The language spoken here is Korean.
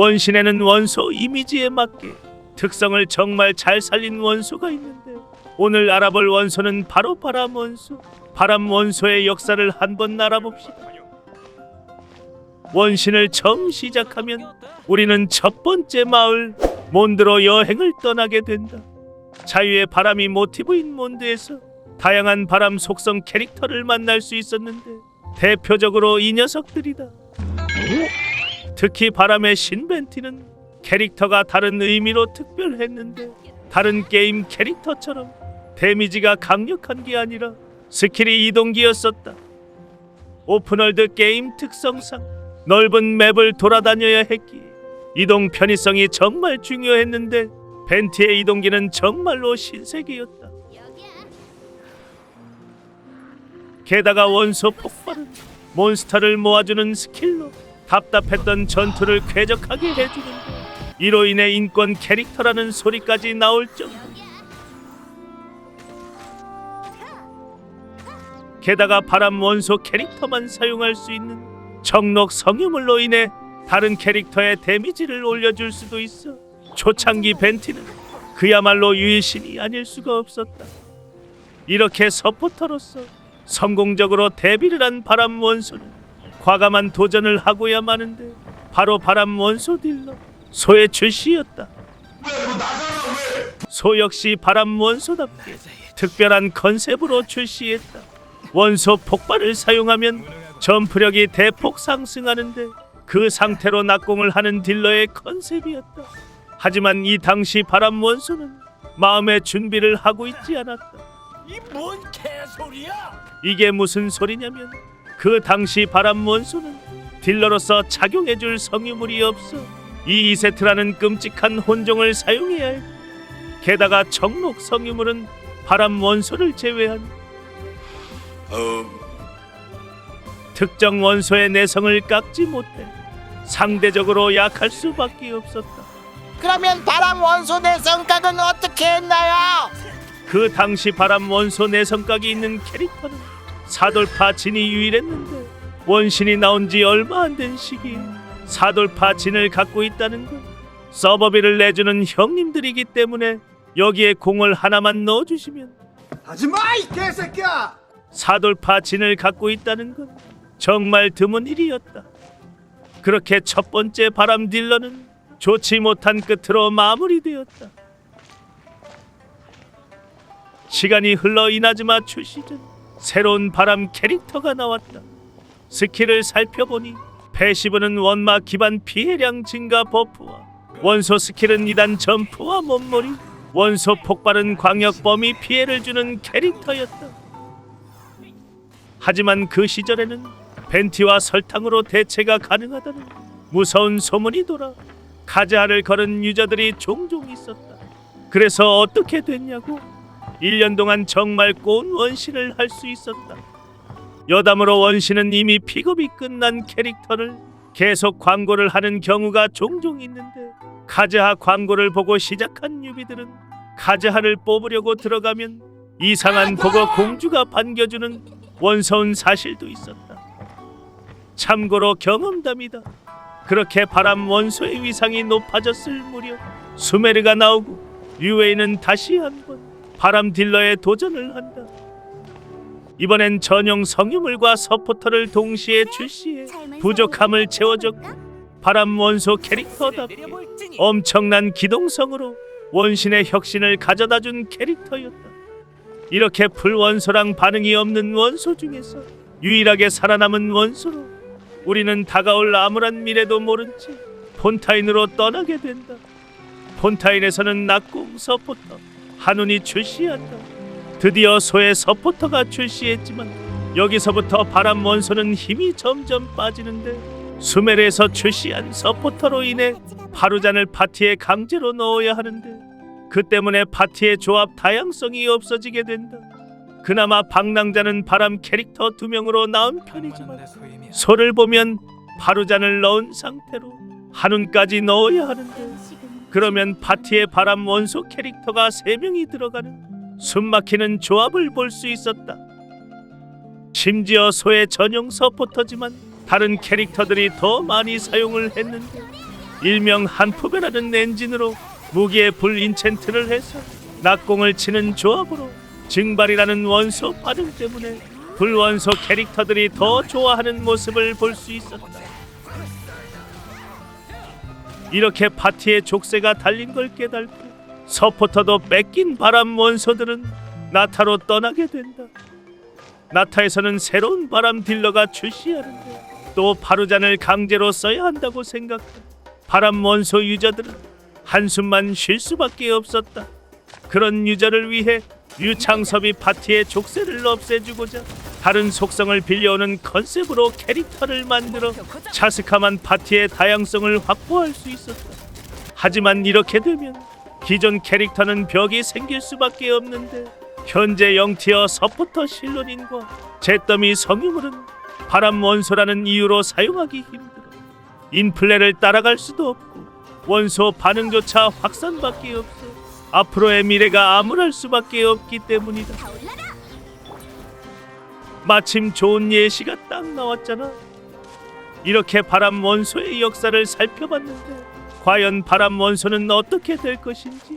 원신에는 원소 이미지에 맞게 특성을 정말 잘 살린 원소가 있는데 오늘 알아볼 원소는 바로 바람 원소. 바람 원소의 역사를 한번 알아봅시다. 원신을 처음 시작하면 우리는 첫 번째 마을 몬드로 여행을 떠나게 된다. 자유의 바람이 모티브인 몬드에서 다양한 바람 속성 캐릭터를 만날 수 있었는데 대표적으로 이 녀석들이다. 특히 바람의 신벤티는 캐릭터가 다른 의미로 특별했는데 다른 게임 캐릭터처럼 데미지가 강력한 게 아니라 스킬이 이동기였었다. 오픈월드 게임 특성상 넓은 맵을 돌아다녀야 했기에 이동 편의성이 정말 중요했는데 벤티의 이동기는 정말로 신세계였다. 게다가 원소 폭발은 몬스터를 모아주는 스킬로 답답했던 전투를 쾌적하게 해주는데 이로 인해 인권 캐릭터라는 소리까지 나올 정도. 게다가 바람 원소 캐릭터만 사용할 수 있는 정록 성유물로 인해 다른 캐릭터의 데미지를 올려줄 수도 있어 초창기 벤티는 그야말로 유일신이 아닐 수가 없었다. 이렇게 서포터로서 성공적으로 데뷔를 한 바람 원소는 과감한 도전을 하고야 마는데 바로 바람 원소 딜러 소의 출시였다. 소 역시 바람 원소답게 특별한 컨셉으로 출시했다. 원소 폭발을 사용하면 점프력이 대폭 상승하는데 그 상태로 낙공을 하는 딜러의 컨셉이었다. 하지만 이 당시 바람 원소는 마음의 준비를 하고 있지 않았다. 이 뭔 개소리야? 이게 무슨 소리냐면 그 당시 바람 원소는 딜러로서 착용해줄 성유물이 없어 이 2세트라는 끔찍한 혼종을 사용해야 해. 게다가 정록 성유물은 바람 원소를 제외한 특정 원소의 내성을 깎지 못해 상대적으로 약할 수밖에 없었다. 그러면 바람 원소 내성각은 어떻게 했나요? 그 당시 바람 원소 내성각이 있는 캐릭터는 사돌파 진이 유일했는데 원신이 나온 지 얼마 안 된 시기에 사돌파 진을 갖고 있다는 건 서버비를 내주는 형님들이기 때문에 여기에 공을 하나만 넣어주시면 하지마 이 개새끼야! 사돌파 진을 갖고 있다는 건 정말 드문 일이었다. 그렇게 첫 번째 바람 딜러는 좋지 못한 끝으로 마무리되었다. 시간이 흘러 이나즈마 출시 전 새로운 바람 캐릭터가 나왔다. 스킬을 살펴보니 패시브는 원마 기반 피해량 증가 버프와 원소 스킬은 2단 점프와 몸놀이, 원소 폭발은 광역 범위 피해를 주는 캐릭터였다. 하지만 그 시절에는 벤티와 설탕으로 대체가 가능하다는 무서운 소문이 돌아 카즈하를 걸은 유저들이 종종 있었다. 그래서 어떻게 됐냐고? 1년 동안 정말 꼬운 원신을 할 수 있었다. 여담으로 원신은 이미 픽업이 끝난 캐릭터를 계속 광고를 하는 경우가 종종 있는데 카즈하 광고를 보고 시작한 유비들은 카즈하를 뽑으려고 들어가면 이상한 보고 공주가 반겨주는 원서운 사실도 있었다. 참고로 경험담이다. 그렇게 바람 원소의 위상이 높아졌을 무렵 수메르가 나오고 류웨이는 다시 한번 바람 딜러에 도전을 한다. 이번엔 전용 성유물과 서포터를 동시에 출시해 부족함을 채워줬고 바람 원소 캐릭터답게 엄청난 기동성으로 원신의 혁신을 가져다준 캐릭터였다. 이렇게 풀원소랑 반응이 없는 원소 중에서 유일하게 살아남은 원소로 우리는 다가올 암울한 미래도 모른 채 폰타인으로 떠나게 된다. 폰타인에서는 낙공 서포터 한운이 출시한다. 드디어 소의 서포터가 출시했지만 여기서부터 바람 원소는 힘이 점점 빠지는데 수메르에서 출시한 서포터로 인해 바루잔을 파티에 강제로 넣어야 하는데 그 때문에 파티의 조합 다양성이 없어지게 된다. 그나마 방랑자는 바람 캐릭터 2명으로 나온 편이지만 소를 보면 바루잔을 넣은 상태로 한운까지 넣어야 하는데 그러면 파티에 바람 원소 캐릭터가 3명이 들어가는 숨막히는 조합을 볼 수 있었다. 심지어 소의 전용 서포터지만 다른 캐릭터들이 더 많이 사용을 했는데 일명 한푸베라는 엔진으로 무기에 불 인챈트를 해서 낙공을 치는 조합으로 증발이라는 원소 반응 때문에 불원소 캐릭터들이 더 좋아하는 모습을 볼 수 있었다. 이렇게 파티에 족쇄가 달린 걸 깨닫고 서포터도 뺏긴 바람 원소들은 나타로 떠나게 된다. 나타에서는 새로운 바람 딜러가 출시하는데 또 바루잔을 강제로 써야 한다고 생각해 바람 원소 유저들은 한숨만 쉴 수밖에 없었다. 그런 유저를 위해 유창섭이 파티의 족쇄를 없애주고자 다른 속성을 빌려오는 컨셉으로 캐릭터를 만들어 차스카만 파티의 다양성을 확보할 수 있었다. 하지만 이렇게 되면 기존 캐릭터는 벽이 생길 수밖에 없는데 현재 0티어 서포터 실론인과 잿더미 성유물은 바람 원소라는 이유로 사용하기 힘들어 인플레를 따라갈 수도 없고 원소 반응조차 확산밖에 없어 앞으로의 미래가 암울할 수밖에 없기 때문이다. 마침 좋은 예시가 딱 나왔잖아. 이렇게 바람 원소의 역사를 살펴봤는데 과연 바람 원소는 어떻게 될 것인지